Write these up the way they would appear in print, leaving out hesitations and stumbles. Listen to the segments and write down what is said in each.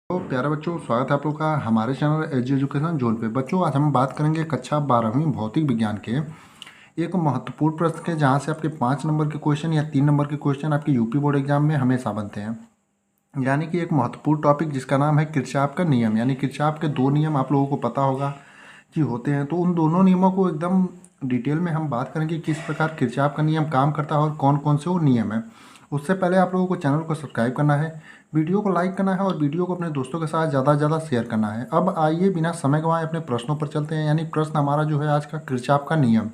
तो प्यारे बच्चों, स्वागत है आप लोग का हमारे चैनल एजी एजुकेशन जोन पे। बच्चों, आज हम बात करेंगे कक्षा 12वीं भौतिक विज्ञान के एक महत्वपूर्ण प्रश्न के, जहाँ से आपके 5 नंबर के क्वेश्चन या 3 नंबर के क्वेश्चन आपके यूपी बोर्ड एग्जाम में हमेशा बनते हैं। यानी कि एक महत्वपूर्ण टॉपिक जिसका नाम है किरचॉफ का नियम। यानी किरचॉफ के 2 नियम आप लोगों को पता होगा कि होते हैं, तो उन दोनों नियमों को एकदम डिटेल में हम बात करेंगे किस प्रकार किरचॉफ का नियम काम करता है और कौन कौन से वो नियम है। उससे पहले आप लोगों को चैनल को सब्सक्राइब करना है, वीडियो को लाइक करना है और वीडियो को अपने दोस्तों के साथ ज़्यादा से ज़्यादा शेयर करना है। अब आइए बिना समय गंवाए अपने प्रश्नों पर चलते हैं। यानी प्रश्न हमारा जो है आज का किरचॉफ का नियम।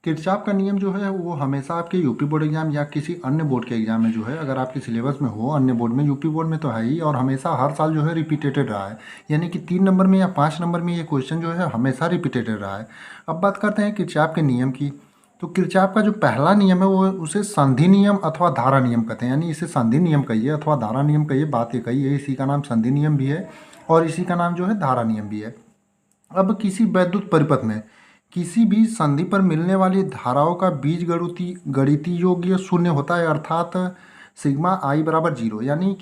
किरचॉफ का नियम जो है वो हमेशा आपके यूपी बोर्ड एग्जाम या किसी अन्य बोर्ड के एग्जाम में जो है, अगर आपके सिलेबस में हो, अन्य बोर्ड में, यूपी बोर्ड में तो है ही, और हमेशा हर साल जो है रिपीटेटेड रहा है। यानी कि 3 नंबर में या 5 नंबर में ये क्वेश्चन जो है हमेशा रिपीटेटेड रहा है। अब बात करते हैं किरचॉफ के नियम की। तो किरचॉफ का जो पहला नियम है वो उसे संधि नियम अथवा धारा नियम कहते हैं। यानी इसे संधि नियम कहिए अथवा धारा नियम कहिए, बात ये कही है। इसी का नाम संधि नियम भी है और इसी का नाम जो है धारा नियम भी है। अब किसी वैद्युत परिपथ में किसी भी संधि पर मिलने वाली धाराओं का गणितीय योग शून्य होता है, अर्थात सिग्मा आई बराबर 0। यानी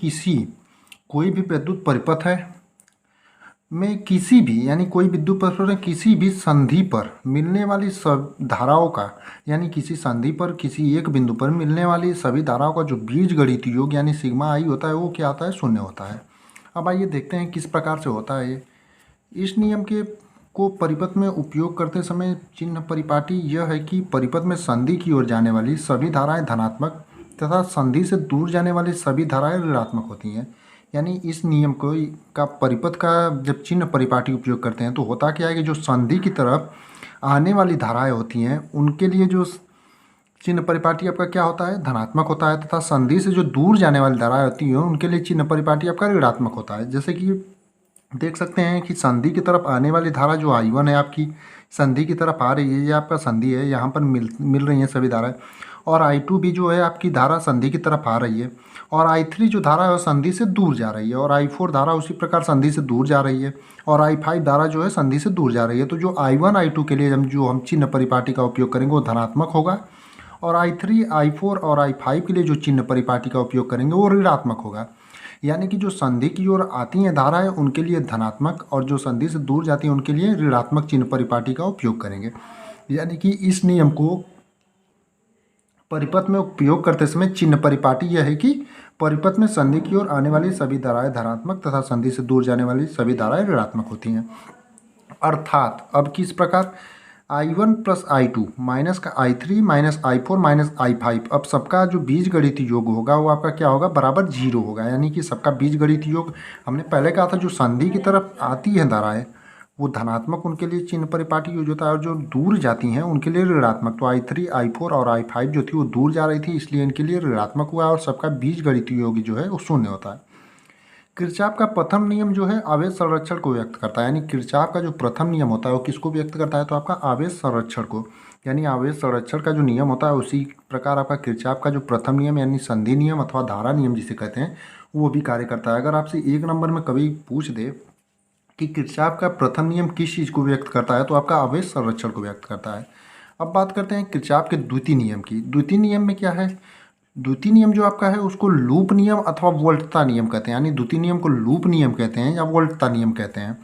कोई भी विद्युत परिपथ है में किसी भी, यानी कोई विद्युत परिपथ में किसी भी संधि पर मिलने वाली सब धाराओं का, यानी किसी संधि पर किसी एक बिंदु पर मिलने वाली सभी धाराओं का जो बीजगणितीय योग यानी सिग्मा आई होता है वो क्या होता है, शून्य होता है। अब आइए देखते हैं किस प्रकार से होता है ये। इस नियम के को परिपथ में उपयोग करते समय चिन्ह परिपाटी यह है कि परिपथ में संधि की ओर जाने वाली सभी धाराएं धनात्मक तथा संधि से दूर जाने वाली सभी धाराएं ऋणात्मक होती हैं। यानी इस नियम को का परिपथ का जब चिन्ह परिपाटी उपयोग करते हैं तो होता क्या है कि जो संधि की तरफ आने वाली धाराएं होती हैं उनके लिए जो चिन्ह परिपाटी आपका क्या होता है, धनात्मक होता है, तथा संधि से जो दूर जाने वाली धाराएं होती हैं उनके लिए चिन्ह परिपाटी आपका ऋणात्मक होता है। जैसे कि देख सकते हैं कि संधि की तरफ आने वाली धारा जो I1 है आपकी, संधि की तरफ आ रही है, ये आपका संधि है, यहाँ पर मिल रही हैं सभी धाराएं। और I2 भी जो है आपकी धारा संधि की तरफ आ रही है। और I3 जो धारा है वो संधि से दूर जा रही है। और I4 धारा उसी प्रकार संधि से दूर जा रही है। और I5 धारा जो है संधि से दूर जा रही है। तो जो I1 I2 के लिए हम चिन्ह परिपाटी का उपयोग करेंगे वो धनात्मक होगा, और I3 I4 और I5 के लिए जो चिन्ह परिपाटी का उपयोग करेंगे वो ऋणात्मक होगा। यानी कि जो संधि की ओर आती हैं धाराएं उनके लिए धनात्मक और जो संधि से दूर जाती हैं उनके लिए ऋणात्मक चिन्ह परिपाटी का उपयोग करेंगे। यानी कि इस नियम को परिपथ में उपयोग करते समय चिन्ह परिपाटी यह है कि परिपथ में संधि की ओर आने वाली सभी धाराएं धनात्मक तथा संधि से दूर जाने वाली सभी धाराएं ऋणात्मक होती हैं। अर्थात अब किस प्रकार I1 प्लस I2 माइनस का I3 minus I4 minus I5, अब सबका जो बीजगणितीय योग होगा वो आपका क्या होगा, बराबर 0 होगा। यानी कि सबका बीजगणितीय योग, हमने पहले कहा था जो संधि की तरफ आती है धाराएं वो धनात्मक, उनके लिए चिन्ह परिपाटी यूज होता है, और जो दूर जाती हैं उनके लिए ऋणात्मक। तो I3 I4 और I5 जो थी वो दूर जा रही थी, इसलिए इनके लिए ऋणात्मक हुआ और सबका बीजगणितीय योग जो है वो शून्य होता है। किरचॉफ का प्रथम नियम जो है आवेश संरक्षण को व्यक्त करता है। यानी किरचॉफ का जो प्रथम नियम होता है वो किसको व्यक्त करता है, तो आपका आवेश संरक्षण को। यानी आवेश संरक्षण का जो नियम होता है उसी प्रकार आपका किरचॉफ का जो प्रथम नियम यानी संधि नियम अथवा धारा नियम जिसे कहते हैं वो भी कार्य करता है। अगर आपसे 1 नंबर में कभी पूछ दे कि किरचॉफ का प्रथम नियम किस चीज़ को व्यक्त करता है, तो आपका आवेश संरक्षण को व्यक्त करता है। अब बात करते हैं किरचॉफ के द्वितीय नियम की। द्वितीय नियम में क्या है, द्वितीय नियम जो आपका है उसको लूप नियम अथवा वोल्टता नियम कहते हैं। यानी द्वितीय नियम को लूप नियम कहते हैं या वोल्टता नियम कहते हैं।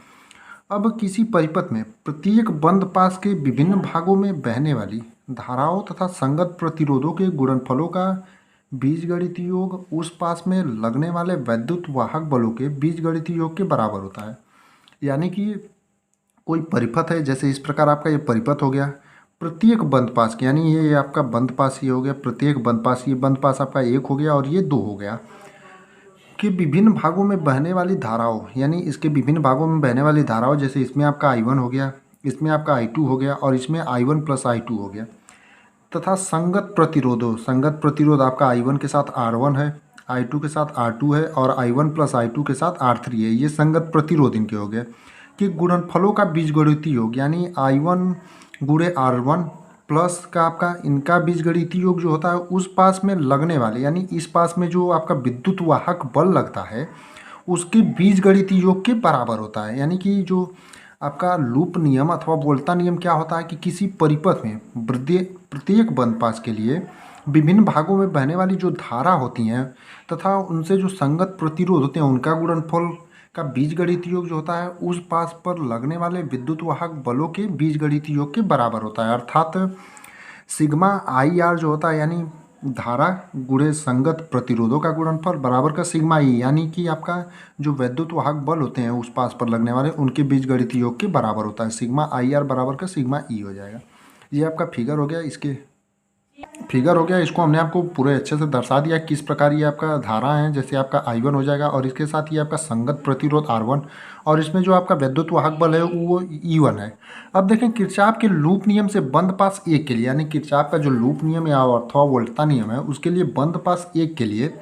अब किसी परिपथ में प्रत्येक बंद पास के विभिन्न भागों में बहने वाली धाराओं तथा संगत प्रतिरोधों के गुणनफलों का बीजगणितीय योग उस पास में लगने वाले वैद्युत वाहक बलों के बीजगणितीय योग के बराबर होता है। यानी कि कोई परिपथ है, जैसे इस प्रकार आपका ये परिपथ हो गया, प्रत्येक बंद पास के, यानी ये आपका बंद पास ये हो गया, प्रत्येक बंद पास, ये बंद पास आपका 1 हो गया और ये 2 हो गया, कि विभिन्न भागों में बहने वाली धाराओं, यानी इसके विभिन्न भागों में बहने वाली धाराओं, जैसे इसमें आपका I1 हो गया, इसमें आपका I2 हो गया और इसमें I1 प्लस I2 हो गया, तथा संगत प्रतिरोध आपका I1 के साथ R1 है, I2 के साथ R2 है और I1 प्लस I2 के साथ R3 है। ये संगत प्रतिरोध इनके हो गए। कि गुणनफलों का बीजगणितीय योग, यानी I1 गुणे R1 प्लस का आपका इनका बीजगणितीय योग जो होता है उस पास में लगने वाले, यानी इस पास में जो आपका विद्युत वाहक बल लगता है उसके बीजगणितीय योग के बराबर होता है। यानी कि जो आपका लूप नियम अथवा वोल्टा नियम क्या होता है कि किसी परिपथ में प्रत्येक बंद पास के लिए विभिन्न भागों में बहने वाली जो धारा होती हैं तथा उनसे जो संगत प्रतिरोध होते हैं उनका गुणनफल का बीजगणितीय योग जो होता है उस पास पर लगने वाले विद्युत वाहक बलों के बीजगणितीय योग के बराबर होता है। अर्थात सिग्मा आई आर जो होता है यानी धारा गुणे संगत प्रतिरोधों का गुणनफल बराबर का सिग्मा ई यानी कि आपका जो वैद्युत वाहक बल होते हैं उस पास पर लगने वाले उनके बीजगणितीय योग के बराबर होता है। सिग्मा आई आर बराबर का सिग्मा ई हो जाएगा। ये आपका फिगर हो गया। इसको हमने आपको पूरे अच्छे से दर्शा दिया किस प्रकार ये आपका धारा है। जैसे आपका I1 हो जाएगा और इसके साथ ये आपका संगत प्रतिरोध R1 और इसमें जो आपका विद्युत वाहक बल है वो E1 है। अब देखें किरचॉफ के लूप नियम से बंद पास एक के लिए यानी किरचॉफ का जो लूप नियम या अथवा वोल्टता नियम है उसके लिए बंद पास एक के लिए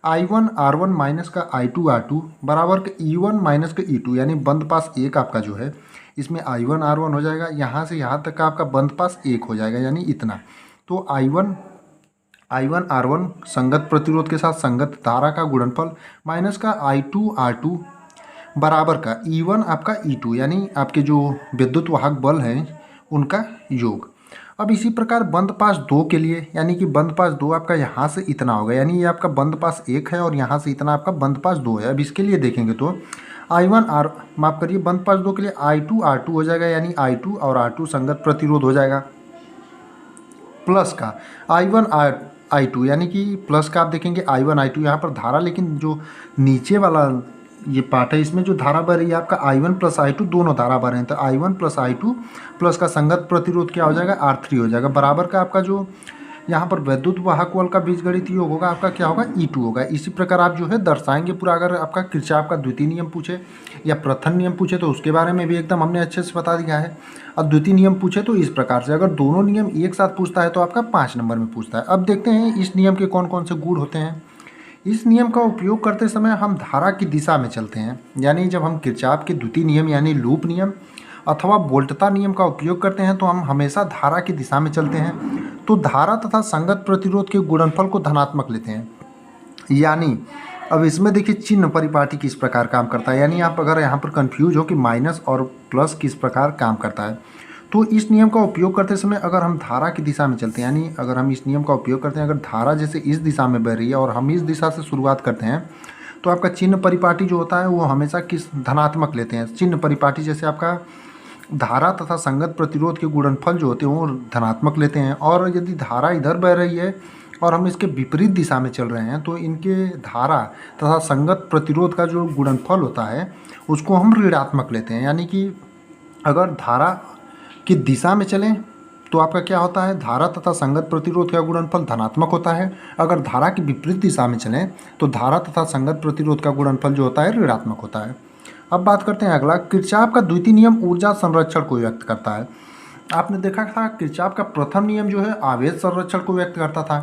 I1 R1 माइनस का I2 R2 बराबर का E1 माइनस का E2 यानी बंद पास एक आपका जो है इसमें I1 R1 हो जाएगा। यहाँ से यहाँ तक का आपका बंद पास एक हो जाएगा यानी इतना। तो I1 R1 संगत प्रतिरोध के साथ संगत धारा का गुणनफल माइनस का I2 R2 बराबर का E1 आपका E2 यानी आपके जो विद्युत वाहक बल हैं उनका योग। अब इसी प्रकार बंद पास 2 के लिए यानी कि बंद पास 2 आपका यहाँ से इतना होगा यानी ये आपका बंद पास 1 है और यहाँ से इतना आपका बंद पास 2 है। अब इसके लिए देखेंगे तो माफ़ करिए बंद पास 2 के लिए I2 R2 हो जाएगा यानी I2 और R2 संगत प्रतिरोध हो जाएगा प्लस का I1 I2 यानी कि प्लस का आप देखेंगे I1 I2 यहाँ पर धारा लेकिन जो नीचे वाला ये पार्ट है इसमें जो धारा बह रही है आपका I1 प्लस I2 दोनों धारा बह रहे हैं। तो I1 प्लस I2 प्लस का संगत प्रतिरोध क्या हो जाएगा R3 हो जाएगा बराबर का आपका जो यहाँ पर विद्युत वाहक बल का बीजगणितीय योग होगा आपका क्या होगा E2 होगा। इसी प्रकार आप जो है दर्शाएंगे पूरा। अगर आपका किरचॉफ का द्वितीय नियम पूछे या प्रथम नियम पूछे तो उसके बारे में भी एकदम हमने अच्छे से बता दिया है। अब द्वितीय नियम पूछे तो इस प्रकार से, अगर दोनों नियम एक साथ पूछता है तो आपका 5 नंबर में पूछता है। अब देखते हैं इस नियम के कौन कौन से गुण होते हैं। इस नियम का उपयोग करते समय हम धारा की दिशा में चलते हैं यानी जब हम किरचॉफ के द्वितीय नियम यानी लूप नियम अथवा वोल्टता नियम का उपयोग करते हैं तो हम हमेशा धारा की दिशा में चलते हैं। तो धारा तथा संगत प्रतिरोध के गुणनफल को धनात्मक लेते हैं। यानी अब इसमें देखिए चिन्ह परिपाटी किस प्रकार काम करता है यानी आप अगर यहाँ पर कंफ्यूज हो कि माइनस और प्लस किस प्रकार काम करता है तो इस नियम का उपयोग करते समय अगर हम धारा की दिशा में चलते हैं यानी अगर हम इस नियम का उपयोग करते हैं अगर धारा जैसे इस दिशा में बह रही है और हम इस दिशा से शुरुआत करते हैं तो आपका चिन्ह परिपाटी जो होता है वो हमेशा किस धनात्मक लेते हैं। चिन्ह परिपाटी जैसे आपका धारा तथा संगत प्रतिरोध के गुणनफल जो होते हैं वो धनात्मक लेते हैं। और यदि धारा इधर बह रही है और हम इसके विपरीत दिशा में चल रहे हैं तो इनके धारा तथा संगत प्रतिरोध का जो गुणनफल होता है उसको हम ऋणात्मक लेते हैं। यानी कि अगर धारा की दिशा में चलें तो आपका क्या होता है धारा तथा संगत प्रतिरोध का गुणनफल धनात्मक होता है। अगर धारा की विपरीत दिशा में चलें तो धारा तथा संगत प्रतिरोध का गुणनफल जो होता है ऋणात्मक होता है। अब बात करते हैं अगला, किरचॉफ का द्वितीय नियम ऊर्जा संरक्षण को व्यक्त करता है। आपने देखा था किरचॉफ का प्रथम नियम जो है आवेश संरक्षण को व्यक्त करता था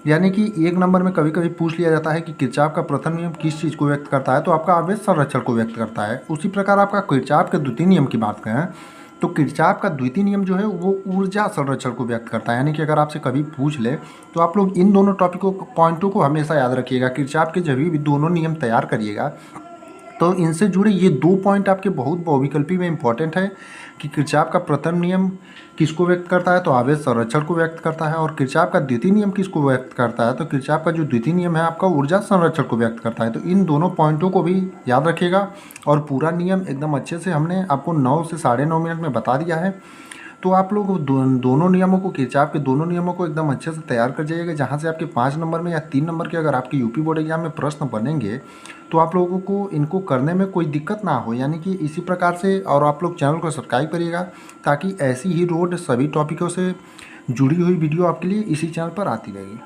यानी कि एक नंबर में कभी कभी पूछ लिया जाता है कि किरचॉफ का प्रथम नियम किस चीज़ को व्यक्त करता है तो आपका आवेश संरक्षण को व्यक्त करता है। उसी प्रकार आपका किरचॉफ के द्वितीय नियम की बात करें तो किरचॉफ का द्वितीय नियम जो है वो ऊर्जा संरक्षण को व्यक्त करता है। यानी कि अगर आपसे कभी पूछ ले तो आप लोग इन दोनों पॉइंटों को हमेशा याद रखिएगा। किरचॉफ के जब भी दोनों नियम तैयार करिएगा तो इनसे जुड़े ये 2 पॉइंट आपके बहुत बहुविकल्पी में इंपॉर्टेंट है कि किरचॉफ का प्रथम नियम किसको व्यक्त करता है तो आवेश संरक्षण को व्यक्त करता है और किरचॉफ का द्वितीय नियम किसको व्यक्त करता है तो किरचॉफ का जो द्वितीय नियम है आपका ऊर्जा संरक्षण को व्यक्त करता है। तो इन दोनों पॉइंटों को भी याद रखिएगा और पूरा नियम एकदम अच्छे से हमने आपको 9 से 9.5 मिनट में बता दिया है। तो आप लोग दोनों नियमों को किरचॉफ के दोनों नियमों को एकदम अच्छे से तैयार कर जाइएगा जहाँ से आपके 5 नंबर में या 3 नंबर के अगर आपके यूपी बोर्ड एग्जाम में प्रश्न बनेंगे तो आप लोगों को इनको करने में कोई दिक्कत ना हो। यानी कि इसी प्रकार से और आप लोग चैनल को सब्सक्राइब करिएगा ताकि ऐसी ही रोड सभी टॉपिकों से जुड़ी हुई वीडियो आपके लिए इसी चैनल पर आती रहेगी।